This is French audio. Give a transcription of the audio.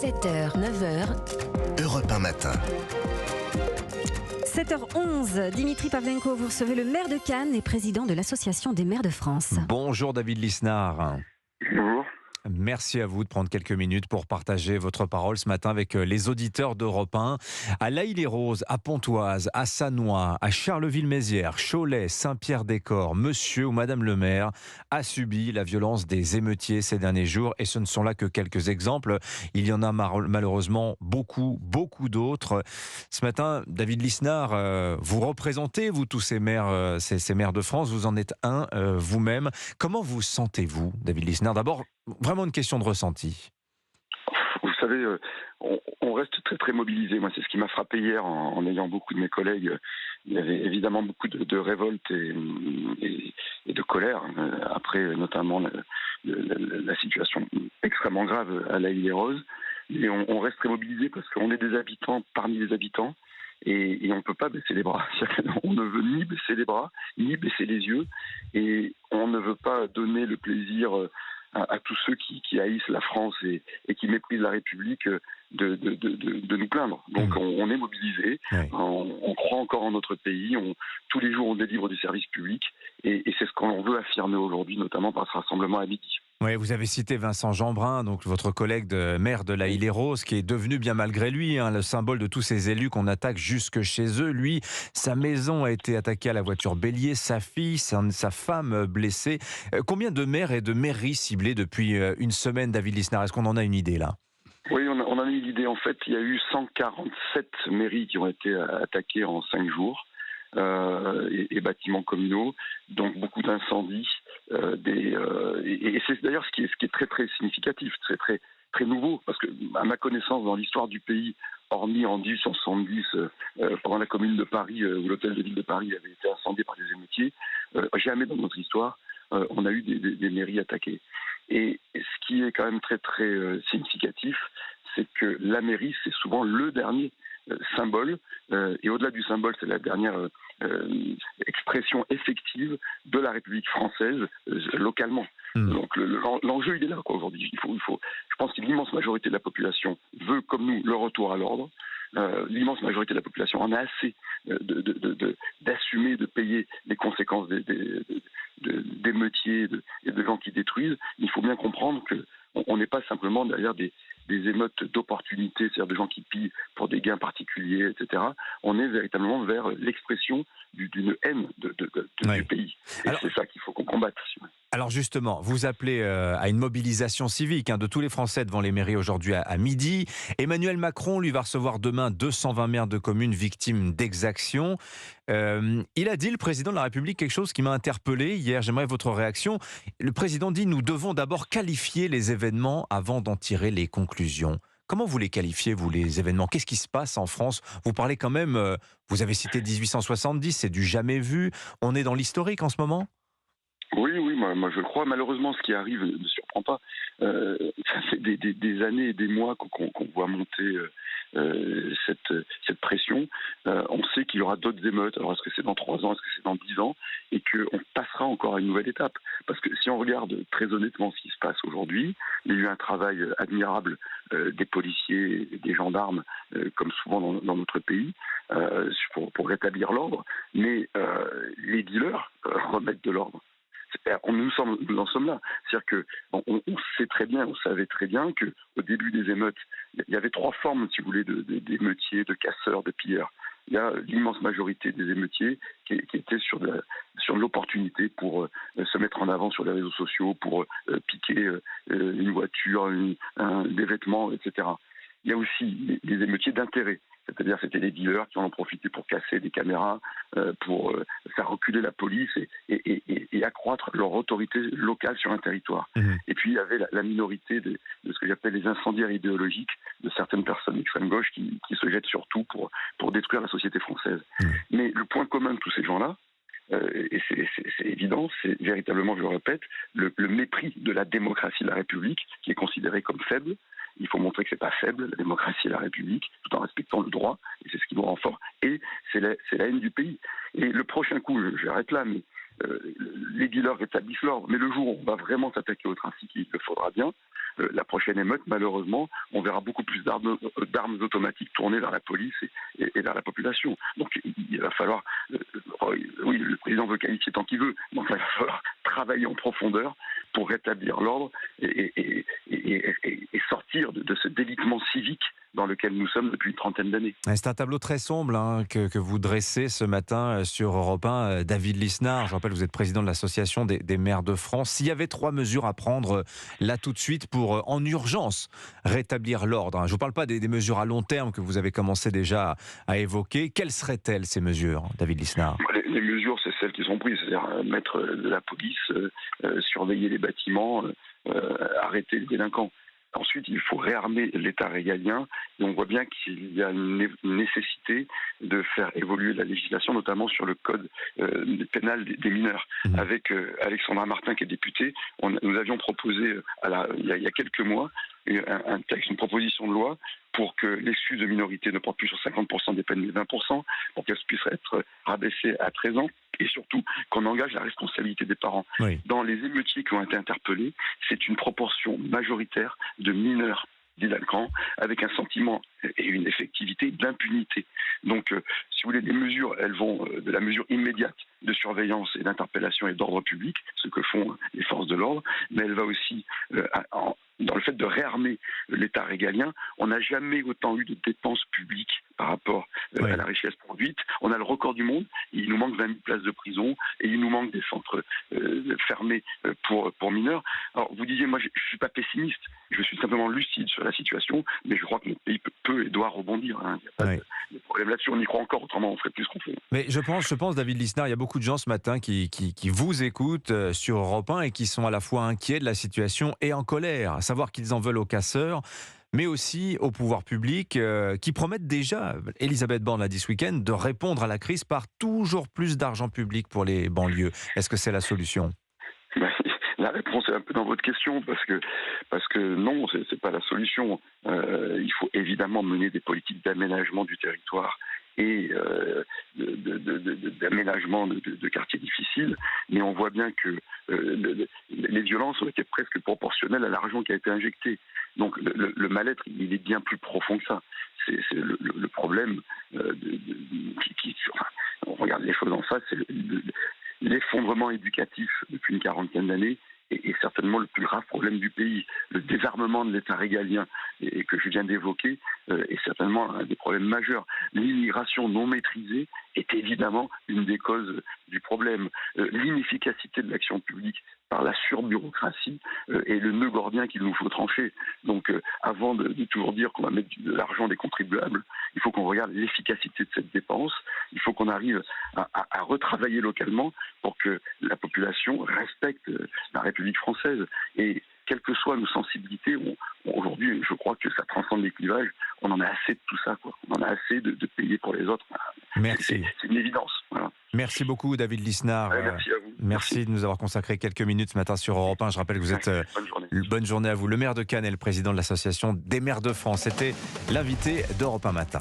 7h, 9h, Europe 1 matin. 7h11, Dimitri Pavlenko, vous recevez le maire de Cannes et président de l'Association des maires de France. Bonjour David Lisnard. Bonjour. Merci à vous de prendre quelques minutes pour partager votre parole ce matin avec les auditeurs d'Europe 1. À l'Haÿ-les-Roses, à Pontoise, à Sannois, à Charleville-Mézières, Cholet, Saint-Pierre-des-Corps, monsieur ou madame le maire a subi la violence des émeutiers ces derniers jours. Et ce ne sont là que quelques exemples. Il y en a malheureusement beaucoup d'autres. Ce matin, David Lisnard, vous représentez, vous tous ces maires, ces maires de France, vous en êtes un vous-même. Comment vous sentez-vous, David Lisnard? D'abord, vraiment une question de ressenti. Vous savez, on reste très mobilisé. Moi, c'est ce qui m'a frappé hier en ayant beaucoup de mes collègues. Il y avait évidemment beaucoup de révolte et de colère après notamment la situation extrêmement grave à l'Haÿ-les-Roses. Et on reste très mobilisé parce qu'on est des habitants parmi les habitants et on ne peut pas baisser les bras. On ne veut ni baisser les bras, ni baisser les yeux et on ne veut pas donner le plaisir à tous ceux qui haïssent la France et qui méprisent la République de nous plaindre. Donc on est mobilisés, Oui. on croit encore en notre pays, tous les jours on délivre du service public et c'est ce qu'on veut affirmer aujourd'hui, notamment par ce rassemblement à midi. Oui, vous avez cité Vincent Jeanbrun, donc votre collègue maire de l'Haÿ-les-Roses, qui est devenu bien malgré lui le symbole de tous ces élus qu'on attaque jusque chez eux. Lui, sa maison a été attaquée à la voiture bélier, sa fille, sa femme blessée. Combien de maires et de mairies ciblées depuis une semaine, David Lisnard? Est-ce qu'on en a une idée là? Oui, on en a eu l'idée. En fait, il y a eu 147 mairies qui ont été attaquées en 5 jours. Et bâtiments communaux, donc beaucoup d'incendies, et c'est d'ailleurs ce qui est très significatif, très nouveau, parce que à ma connaissance dans l'histoire du pays, hormis en 1870 pendant la Commune de Paris où l'hôtel de ville de Paris avait été incendié par des émeutiers, jamais dans notre histoire on a eu des mairies attaquées. Et ce qui est quand même très significatif, c'est que la mairie c'est souvent le dernier symbole, et au-delà du symbole, c'est la dernière expression effective de la République française localement. Donc l'enjeu il est là aujourd'hui. Je pense que l'immense majorité de la population veut, comme nous, le retour à l'ordre. L'immense majorité de la population en a assez d'assumer, de payer les conséquences d'émeutiers et de gens qui détruisent. Il faut bien comprendre qu'on n'est pas simplement derrière des émeutes d'opportunités, c'est-à-dire de gens qui pillent pour des gains particuliers, etc. On est véritablement vers l'expression d'une haine du pays. Et alors, c'est ça qu'il faut qu'on combatte. Alors justement, vous appelez à une mobilisation civique de tous les Français devant les mairies aujourd'hui à midi. Emmanuel Macron, lui, va recevoir demain 220 maires de communes victimes d'exactions. Il a dit, le président de la République, quelque chose qui m'a interpellé hier. J'aimerais votre réaction. Le président dit « Nous devons d'abord qualifier les événements avant d'en tirer les conclusions ». Comment vous les qualifiez, vous, les événements? Qu'est-ce qui se passe en France? Vous parlez quand même, vous avez cité 1870, c'est du jamais vu. On est dans l'historique en ce moment? Oui, moi je le crois. Malheureusement, ce qui arrive ne surprend pas. Ça fait des années et des mois qu'on voit monter cette pression. On sait qu'il y aura d'autres émeutes. Alors est-ce que c'est dans 3 ans, est-ce que c'est dans 10 ans? Et qu'on passera encore à une nouvelle étape. Parce que si on regarde très honnêtement ce qui se passe aujourd'hui, il y a eu un travail admirable des policiers et des gendarmes, comme souvent dans notre pays, pour rétablir l'ordre. Mais les dealers remettent de l'ordre. Nous en sommes là. C'est-à-dire qu'on sait très bien, on savait très bien qu'au début des émeutes, il y avait 3 formes, si vous voulez, d'émeutiers, de casseurs, de pilleurs. Il y a l'immense majorité des émeutiers qui étaient sur de l'opportunité pour se mettre en avant sur les réseaux sociaux, pour piquer une voiture, des vêtements, etc. Il y a aussi des émeutiers d'intérêt. C'est-à-dire c'était les dealers qui en ont profité pour casser des caméras, pour faire reculer la police et accroître leur autorité locale sur un territoire. Et puis il y avait la minorité de ce que j'appelle les incendiaires idéologiques, de certaines personnes d'extrême gauche qui se jettent sur tout pour détruire la société française. Mais le point commun de tous ces gens-là, et c'est évident, c'est véritablement, je le répète, le mépris de la démocratie de la République, qui est considérée comme faible. Il faut montrer que c'est pas faible, la démocratie et la République, tout en respectant le droit, et c'est ce qui nous rend fort. Et c'est la haine du pays. Et le prochain coup, j'arrête là, mais les dealers rétablissent l'ordre. Mais le jour où on va vraiment s'attaquer au trafic, il le faudra bien. la prochaine émeute, malheureusement, on verra beaucoup plus d'armes automatiques tournées vers la police et vers la population. Donc il va falloir, oui, le président veut qualifier tant qu'il veut, donc il va falloir travailler en profondeur pour rétablir l'ordre et sortir de ce délitement civique dans lequel nous sommes depuis une trentaine d'années. C'est un tableau très sombre que vous dressez ce matin sur Europe 1. David Lisnard, je rappelle, vous êtes président de l'Association des maires de France. S'il y avait 3 mesures à prendre là tout de suite pour, en urgence, rétablir l'ordre, je ne vous parle pas des mesures à long terme que vous avez commencé déjà à évoquer, quelles seraient-elles ces mesures, David Lisnard ? Les mesures, c'est celles qui sont prises, c'est-à-dire mettre de la police, surveiller les bâtiments, arrêter les délinquants. Ensuite, il faut réarmer l'État régalien et on voit bien qu'il y a une nécessité de faire évoluer la législation, notamment sur le code pénal des mineurs. Avec Alexandra Martin, qui est députée, nous avions proposé il y a quelques mois un texte, une proposition de loi pour que l'excuse de minorité ne porte plus sur 50% des peines, mais 20%, pour qu'elle puisse être rabaissée à 13 ans. Et surtout, qu'on engage la responsabilité des parents. Oui. Dans les émeutiers qui ont été interpellés, c'est une proportion majoritaire de mineurs délinquants, avec un sentiment et une effectivité d'impunité. Donc, si vous voulez, les mesures, elles vont de la mesure immédiate de surveillance et d'interpellation et d'ordre public, ce que font les forces de l'ordre, mais elle va aussi dans le fait de réarmer l'État régalien. On n'a jamais autant eu de dépenses publiques par rapport à la richesse produite. On a le record du monde. Il nous manque 20 000 places de prison et il nous manque des centres fermés pour mineurs. Alors, vous disiez, moi, je ne suis pas pessimiste. Je suis simplement lucide sur la situation, mais je crois que notre pays peut et doit rebondir. Il n'y a pas de problème là-dessus. On y croit encore, autrement on ferait plus ce qu'on fait. Mais je pense, David Lisnard, il y a beaucoup de gens ce matin qui vous écoutent sur Europe 1 et qui sont à la fois inquiets de la situation et en colère. À savoir qu'ils en veulent aux casseurs, mais aussi au pouvoir public qui promettent déjà, Elisabeth Borne l'a dit ce week-end, de répondre à la crise par toujours plus d'argent public pour les banlieues. Est-ce que c'est la solution ? La réponse est un peu dans votre question, parce que non, c'est pas la solution. Il faut évidemment mener des politiques d'aménagement du territoire et d'aménagement de quartiers difficiles, mais on voit bien que les violences ont été presque proportionnelles à l'argent qui a été injecté. Donc le mal-être, il est bien plus profond que ça. C'est le problème on regarde les choses en face, c'est l'effondrement éducatif depuis une quarantaine d'années est certainement le plus grave problème du pays. Le désarmement de l'État régalien et que je viens d'évoquer est certainement un des problèmes majeurs. L'immigration non maîtrisée est évidemment une des causes du problème. L'inefficacité de l'action publique par la surbureaucratie est le nœud gordien qu'il nous faut trancher. Donc avant de toujours dire qu'on va mettre de l'argent des contribuables, il faut qu'on regarde l'efficacité de cette dépense. Il faut qu'on arrive à retravailler localement pour que la population respecte la République française. Et quelles que soient nos sensibilités, aujourd'hui, je crois que ça transcende les clivages. On en a assez de tout ça, quoi. On en a assez de payer pour les autres. Merci. C'est une évidence. Voilà. Merci beaucoup, David Lisnard. Merci à vous. Merci de nous avoir consacré quelques minutes ce matin sur Europe 1. Je rappelle que vous êtes... Bonne journée à vous. Le maire de Cannes et le président de l'Association des maires de France. C'était l'invité d'Europe 1 Matin.